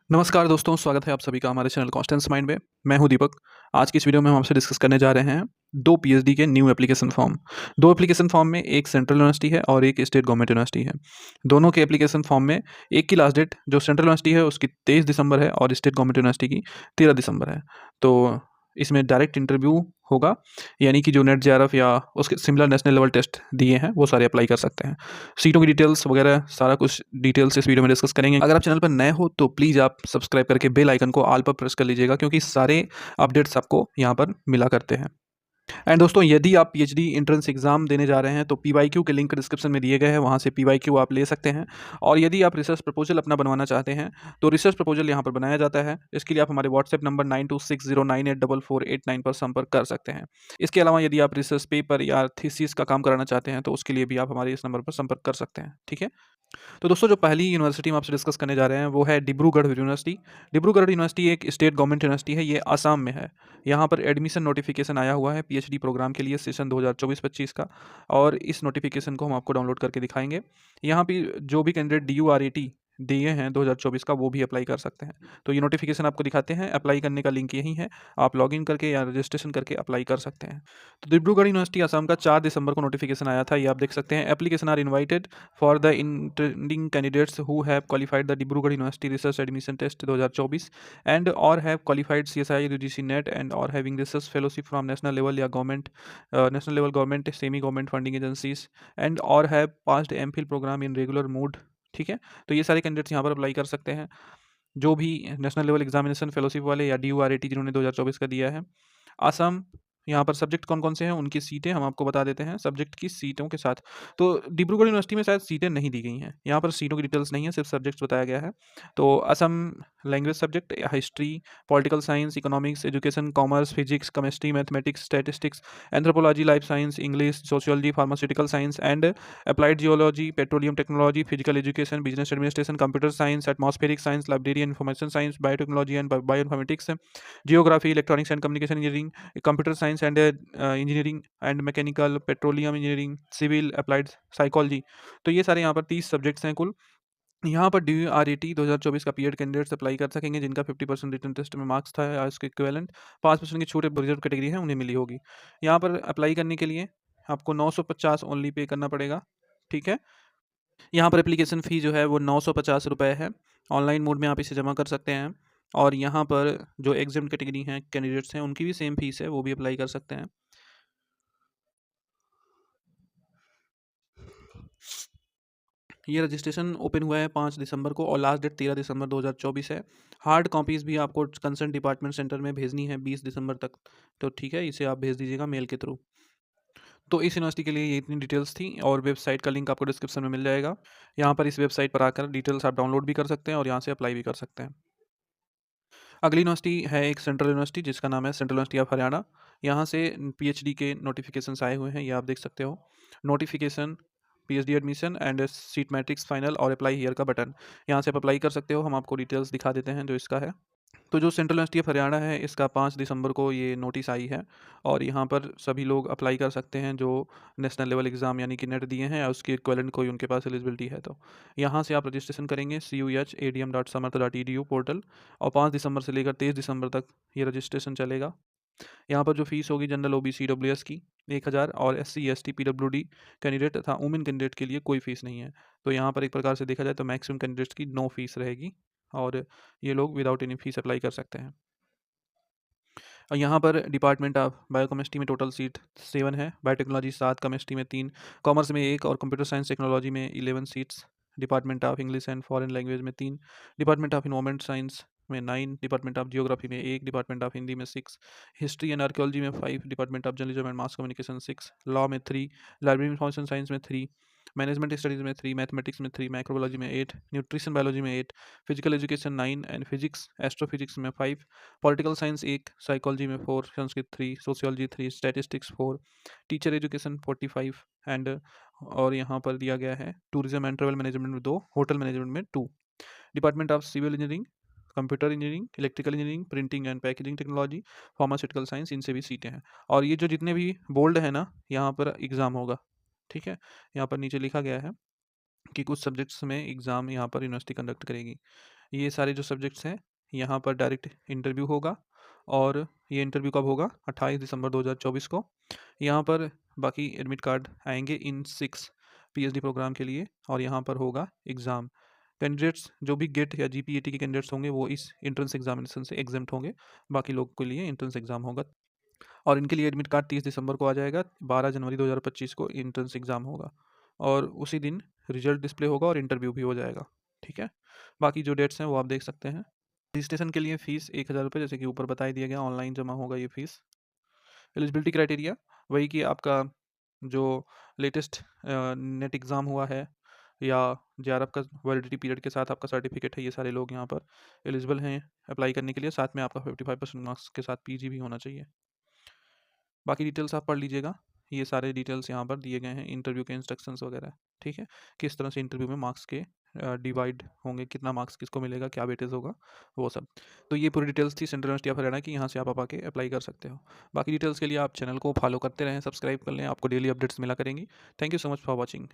नमस्कार दोस्तों, स्वागत है आप सभी का हमारे चैनल कॉन्स्टेंस माइंड में। मैं हूं दीपक। आज की इस वीडियो में हम आपसे डिस्कस करने जा रहे हैं 2 पीएचडी के new application form. 2 application form में एक सेंट्रल यूनिवर्सिटी है और एक स्टेट गवर्नमेंट यूनिवर्सिटी है। दोनों के एप्लीकेशन फॉर्म में एक की लास्ट डेट जो सेंट्रल यूनिवर्सिटी है उसकी 23 दिसंबर है और स्टेट गवर्नमेंट यूनिवर्सिटी की 13 दिसंबर है। तो इसमें डायरेक्ट इंटरव्यू होगा, यानी कि जो नेट जेआरएफ या उसके सिमिलर नेशनल लेवल टेस्ट दिए हैं वो सारे अप्लाई कर सकते हैं। सीटों की डिटेल्स वगैरह सारा कुछ डिटेल्स इस वीडियो में डिस्कस करेंगे। अगर आप चैनल पर नए हो तो प्लीज़ आप सब्सक्राइब करके बेल आइकन को ऑल पर प्रेस कर लीजिएगा, क्योंकि सारे अपडेट्स आपको यहाँ पर मिला करते हैं। एंड दोस्तों, यदि आप पीएचडी एंट्रेंस एग्जाम देने जा रहे हैं तो पीवाईक्यू के लिंक डिस्क्रिप्शन में दिए गए हैं, वहाँ से पीवाईक्यू आप ले सकते हैं। और यदि आप रिसर्च प्रपोजल अपना बनवाना चाहते हैं तो रिसर्च प्रपोजल यहाँ पर बनाया जाता है। इसके लिए आप हमारे व्हाट्सएप नंबर 9260984489 पर संपर्क कर सकते हैं। इसके अलावा यदि आप रिसर्च पेपर या थीसिस का काम कराना चाहते हैं तो उसके लिए भी आप हमारे इस नंबर पर संपर्क कर सकते हैं। ठीक है। तो दोस्तों, जो पहली यूनिवर्सिटी हम आपसे डिस्कस करने जा रहे हैं वो है डिब्रूगढ़ यूनिवर्सिटी। डिब्रूगढ़ यूनिवर्सिटी एक स्टेट गवर्नमेंट यूनिवर्सिटी है, ये आसाम में है। यहाँ पर एडमिशन नोटिफिकेशन आया हुआ है पीएचडी प्रोग्राम के लिए सेशन 2024-25 का, और इस नोटिफिकेशन को हम आपको डाउनलोड करके दिखाएंगे। यहाँ पे जो भी कैंडिडेट DURAT दिए हैं 2024 का वो भी अप्लाई कर सकते हैं। तो ये नोटिफिकेशन आपको दिखाते हैं। अप्लाई करने का लिंक यही है, आप लॉगिन करके या रजिस्ट्रेशन करके अप्लाई कर सकते हैं। तो डिब्रूगढ़ यूनिवर्सिटी आसाम का 4 दिसंबर को नोटिफिकेशन आया था, ये आप देख सकते हैं। Application are invited for the intending candidates who have qualified the Dibrugarh University Research Admission Test 2024 and or have qualified CSI UGC NET and or having research fellowship from national level या government national level government semi government funding agencies and or have passed MPhil program in regular mode। ठीक है। तो ये सारे candidates यहाँ पर apply कर सकते हैं, जो भी नेशनल लेवल एग्जामिनेशन फेलोशिप वाले या DURAT जिन्होंने 2024 का दिया है। आसाम, यहाँ पर सब्जेक्ट कौन-कौन से हैं, उनकी सीटें हम आपको बता देते हैं सब्जेक्ट की सीटों के साथ। तो डिब्रूगढ़ यूनिवर्सिटी में शायद सीटें नहीं दी गई हैं। यहाँ पर सीटों की डिटेल्स नहीं है, सिर्फ सब्जेक्ट्स बताया गया है। तो Assam language subject, history, political science, economics, education, commerce, physics, chemistry, mathematics, statistics, anthropology, life science, English, sociology, pharmaceutical science and applied geology, petroleum technology, physical education, business administration, computer science, atmospheric science, library and information science, biotechnology and bioinformatics, geography, electronics and communication engineering, computer science and engineering and mechanical, petroleum engineering, civil, applied psychology. तो ये सारे यहाँ पर 30 subjects हैं कुल। यहाँ पर DURAT 2024 का पीएड कैंडिडेट्स अप्लाई कर सकेंगे जिनका 50% रिटन टेस्ट में मार्क्स था या उसके इक्विवेलेंट। 5% की छूट रिजर्व कैटेगरी है उन्हें मिली होगी। यहाँ पर अप्लाई करने के लिए आपको 950 ओनली पे करना पड़ेगा। ठीक है। यहाँ पर एप्लीकेशन फ़ी जो है वो 950 रुपये है। ऑनलाइन मोड में आप इसे जमा कर सकते हैं। और यहाँ पर जो एग्जाम कैटेगरी हैं कैंडिडेट्स हैं उनकी भी सेम फीस है, वो भी अप्लाई कर सकते हैं। ये रजिस्ट्रेशन ओपन हुआ है 5 दिसंबर को और लास्ट डेट 13 दिसंबर 2024 है। हार्ड कॉपीज़ भी आपको कंसर्न डिपार्टमेंट सेंटर में भेजनी है 20 दिसंबर तक। तो ठीक है, इसे आप भेज दीजिएगा मेल के थ्रू। तो इस यूनिवर्सिटी के लिए ये इतनी डिटेल्स थी और वेबसाइट का लिंक आपको डिस्क्रिप्शन में मिल जाएगा। यहाँ पर इस वेबसाइट पर आकर डिटेल्स आप डाउनलोड भी कर सकते हैं और यहाँ से अप्लाई भी कर सकते हैं। अगली यूनिवर्सिटी है एक सेंट्रल यूनिवर्सिटी जिसका नाम है सेंट्रल यूनिवर्सिटी ऑफ हरियाणा। यहाँ से पीएचडी के नोटिफिकेशंस आए हुए हैं, ये आप देख सकते हो। Notification, PhD admission and seat matrix final और अप्लाई हियर का बटन, यहाँ से आप अप्लाई कर सकते हो। हम आपको डिटेल्स दिखा देते हैं जो इसका है। तो जो सेंट्रल यूनिवर्सिटी ऑफ हरियाणा है इसका 5 दिसंबर को ये नोटिस आई है और यहाँ पर सभी लोग अप्लाई कर सकते हैं जो नेशनल लेवल एग्ज़ाम यानी कि नेट दिए हैं या उसके इक्विवेलेंट कोई उनके पास एलिजिबिलिटी है। तो यहाँ से आप रजिस्ट्रेशन करेंगे cuh.adm.samarth.edu पोर्टल, और 5 दिसंबर से लेकर 23 दिसंबर तक ये रजिस्ट्रेशन चलेगा। यहाँ पर जो फीस होगी जनरल OBC EWS की 1000 और SC ST PWD कैंडिडेट तथा वुमेन कैंडिडेट के लिए कोई फ़ीस नहीं है। तो यहाँ पर एक प्रकार से देखा जाए तो मैक्सिमम कैंडिडेट्स की नो फीस रहेगी और ये लोग विदाउट एनी फीस अप्लाई कर सकते हैं। और यहाँ पर डिपार्टमेंट ऑफ बायोकेमिस्ट्री में टोटल सीट 7 है, बायोटेक्नोलॉजी 7, केमिस्ट्री में 3, कॉमर्स में 1 और कंप्यूटर साइंस टेक्नोलॉजी में 11 seats. Department of English and foreign language में 3, डिपार्टमेंट ऑफ इन्वायरमेंट साइंस में 9, डिपार्टमेंट ऑफ जियोग्राफी में 1, डिपार्टमेंट ऑफ हिंदी में 6, हिस्ट्री एंड आर्कियोलॉजी में 5, department of journalism and mass communication 6, law में 3, लाइब्रेरी इंफॉर्मेशन साइंस में 3, management studies में 3, mathematics में 3, microbiology में 8, न्यूट्रिशन बायोलॉजी में 8, physical education 9 and physics astrophysics में 5, पॉलिटिकल साइंस 1, साइकोलॉजी में 4, Sanskrit 3, sociology 3, statistics 4, teacher education 45 and और यहाँ पर दिया गया है टूरिज्म एंड ट्रेवल मैनेजमेंट में 2, होटल मैनेजमेंट में 2, department of civil engineering, computer engineering, electrical engineering, printing and packaging technology, pharmaceutical science, इनसे भी सीटें हैं। और ये जो जितने भी बोल्ड है ना, यहाँ पर एग्ज़ाम होगा। ठीक है, यहाँ पर नीचे लिखा गया है कि कुछ सब्जेक्ट्स में एग्ज़ाम यहाँ पर यूनिवर्सिटी कंडक्ट करेगी। ये सारे जो सब्जेक्ट्स हैं, यहाँ पर डायरेक्ट इंटरव्यू होगा और ये इंटरव्यू कब होगा? 28 दिसंबर 2024 को। यहाँ पर बाकी एडमिट कार्ड आएँगे इन 6 पीएचडी प्रोग्राम के लिए और यहाँ पर होगा एग्ज़ाम। कैंडिडेट्स जो भी गेट या जीपीईटी के कैंडिडेट्स होंगे वो इस एंट्रेंस एग्जामिनेशन से एग्ज़ेम्प्ट होंगे। बाकी लोगों के लिए एंट्रेंस एग्ज़ाम होगा और इनके लिए एडमिट कार्ड 30 दिसंबर को आ जाएगा। 12 जनवरी 2025 को एंट्रेंस एग्ज़ाम होगा और उसी दिन रिजल्ट डिस्प्ले होगा और इंटरव्यू भी हो जाएगा। ठीक है? बाकी जो डेट्स हैं वो आप देख सकते हैं। रजिस्ट्रेशन के लिए फ़ीस ₹1000 जैसे कि ऊपर बता ही दिया गया, ऑनलाइन जमा होगा ये फ़ीस। एलिजिबिलिटी क्राइटेरिया वही कि आपका जो लेटेस्ट नेट एग्ज़ाम हुआ है या जेआरएफ का वैलिडिटी पीरियड के साथ आपका सर्टिफिकेट है, ये सारे लोग यहाँ पर एलिजिबल हैं अप्लाई करने के लिए। साथ में आपका 55% मार्क्स के साथ पीजी भी होना चाहिए। बाकी डिटेल्स आप पढ़ लीजिएगा। ये सारे डिटेल्स यहाँ पर दिए गए हैं, इंटरव्यू के इंस्ट्रक्शंस वगैरह, ठीक है? किस तरह से इंटरव्यू में मार्क्स के डिवाइड होंगे, कितना मार्क्स किसको मिलेगा, क्या वेटेज होगा, वो सब। तो ये पूरी डिटेल्स थी सेंट्रल यूनिवर्सिटी ऑफ हरियाणा की, यहाँ से आप आके अप्लाई कर सकते हो। बाकी डिटेल्स के लिए आप चैनल को फॉलो करते रहें, सब्सक्राइब कर लें, आपको डेली अपडेट्स मिला करेंगी। Thank you so much for watching.